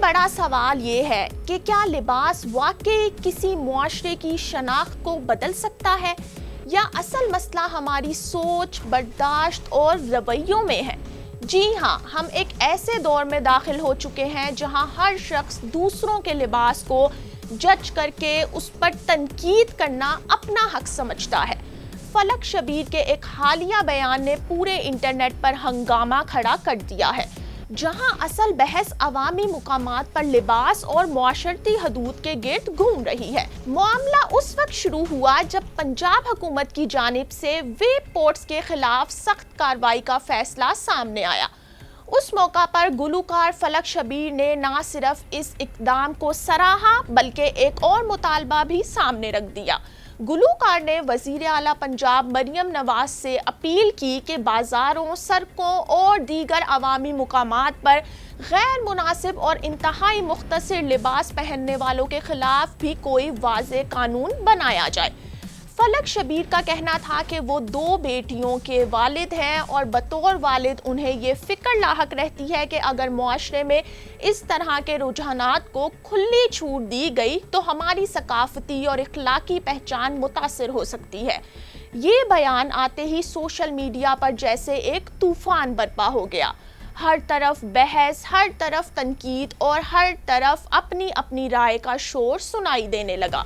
بڑا سوال یہ ہے کہ کیا لباس واقعی کسی معاشرے کی شناخت کو بدل سکتا ہے یا اصل مسئلہ ہماری سوچ، برداشت اور رویوں میں ہے؟ جی ہاں، ہم ایک ایسے دور میں داخل ہو چکے ہیں جہاں ہر شخص دوسروں کے لباس کو جج کر کے اس پر تنقید کرنا اپنا حق سمجھتا ہے۔ فلک شبیر کے ایک حالیہ بیان نے پورے انٹرنیٹ پر ہنگامہ کھڑا کر دیا ہے، جہاں اصل بحث عوامی مقامات پر لباس اور معاشرتی حدود کے گرد گھوم رہی ہے۔ معاملہ اس وقت شروع ہوا جب پنجاب حکومت کی جانب سے ویب پورٹس کے خلاف سخت کارروائی کا فیصلہ سامنے آیا۔ اس موقع پر گلوکار فلک شبیر نے نہ صرف اس اقدام کو سراہا بلکہ ایک اور مطالبہ بھی سامنے رکھ دیا۔ گلوکار نے وزیر اعلیٰ پنجاب مریم نواز سے اپیل کی کہ بازاروں، سڑکوں اور دیگر عوامی مقامات پر غیر مناسب اور انتہائی مختصر لباس پہننے والوں کے خلاف بھی کوئی واضح قانون بنایا جائے۔ فلک شبیر کا کہنا تھا کہ وہ 2 بیٹیوں کے والد ہیں اور بطور والد انہیں یہ فکر لاحق رہتی ہے کہ اگر معاشرے میں اس طرح کے رجحانات کو کھلی چھوٹ دی گئی تو ہماری ثقافتی اور اخلاقی پہچان متاثر ہو سکتی ہے۔ یہ بیان آتے ہی سوشل میڈیا پر جیسے ایک طوفان برپا ہو گیا۔ ہر طرف بحث، ہر طرف تنقید اور ہر طرف اپنی اپنی رائے کا شور سنائی دینے لگا۔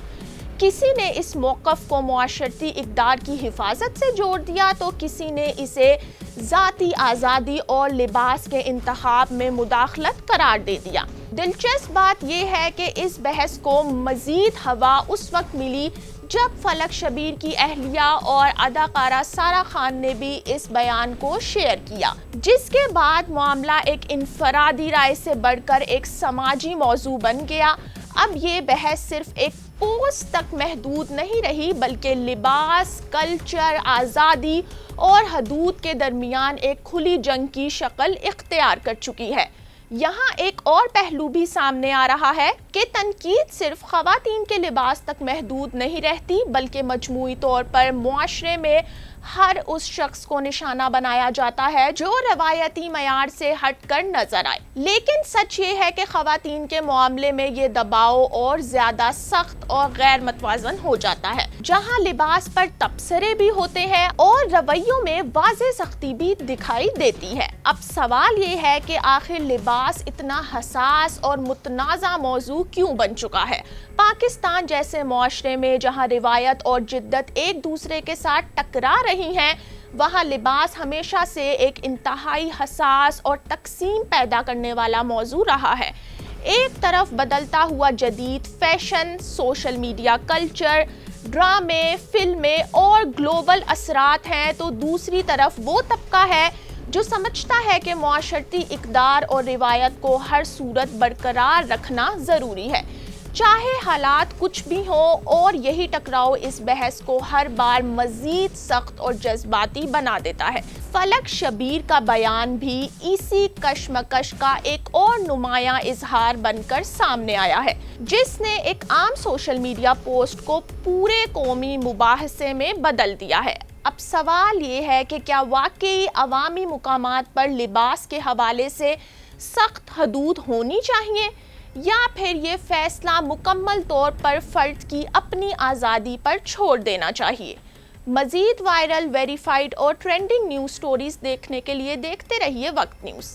کسی نے اس موقف کو معاشرتی اقدار کی حفاظت سے جوڑ دیا تو کسی نے اسے ذاتی آزادی اور لباس کے انتخاب میں مداخلت قرار دے دیا۔ دلچسپ بات یہ ہے کہ اس بحث کو مزید ہوا اس وقت ملی جب فلک شبیر کی اہلیہ اور اداکارہ سارہ خان نے بھی اس بیان کو شیئر کیا، جس کے بعد معاملہ ایک انفرادی رائے سے بڑھ کر ایک سماجی موضوع بن گیا۔ اب یہ بحث صرف ایک پوسٹ تک محدود نہیں رہی بلکہ لباس، کلچر، آزادی اور حدود کے درمیان ایک کھلی جنگ کی شکل اختیار کر چکی ہے۔ یہاں ایک اور پہلو بھی سامنے آ رہا ہے کہ تنقید صرف خواتین کے لباس تک محدود نہیں رہتی بلکہ مجموعی طور پر معاشرے میں ہر اس شخص کو نشانہ بنایا جاتا ہے جو روایتی معیار سے ہٹ کر نظر آئے۔ لیکن سچ یہ ہے کہ خواتین کے معاملے میں یہ دباؤ اور زیادہ سخت اور غیر متوازن ہو جاتا ہے، جہاں لباس پر تبصرے بھی ہوتے ہیں اور رویوں میں واضح سختی بھی دکھائی دیتی ہے۔ اب سوال یہ ہے کہ آخر لباس اتنا حساس اور متنازع موضوع کیوں بن چکا ہے؟ پاکستان جیسے معاشرے میں جہاں روایت اور جدت ایک دوسرے کے ساتھ ٹکرا رہی ہیں، وہاں لباس ہمیشہ سے ایک انتہائی حساس اور تقسیم پیدا کرنے والا موضوع رہا ہے۔ ایک طرف بدلتا ہوا جدید فیشن، سوشل میڈیا کلچر، ڈرامے، فلمیں اور گلوبل اثرات ہیں تو دوسری طرف وہ طبقہ ہے جو سمجھتا ہے کہ معاشرتی اقدار اور روایت کو ہر صورت برقرار رکھنا ضروری ہے، چاہے حالات کچھ بھی ہوں، اور یہی ٹکراؤ اس بحث کو ہر بار مزید سخت اور جذباتی بنا دیتا ہے۔ فلک شبیر کا بیان بھی اسی کشمکش کا ایک اور نمایاں اظہار بن کر سامنے آیا ہے، جس نے ایک عام سوشل میڈیا پوسٹ کو پورے قومی مباحثے میں بدل دیا ہے۔ اب سوال یہ ہے کہ کیا واقعی عوامی مقامات پر لباس کے حوالے سے سخت حدود ہونی چاہیے یا پھر یہ فیصلہ مکمل طور پر فرد کی اپنی آزادی پر چھوڑ دینا چاہیے؟ مزید وائرل، ویریفائڈ اور ٹرینڈنگ نیوز سٹوریز دیکھنے کے لیے دیکھتے رہیے وقت نیوز۔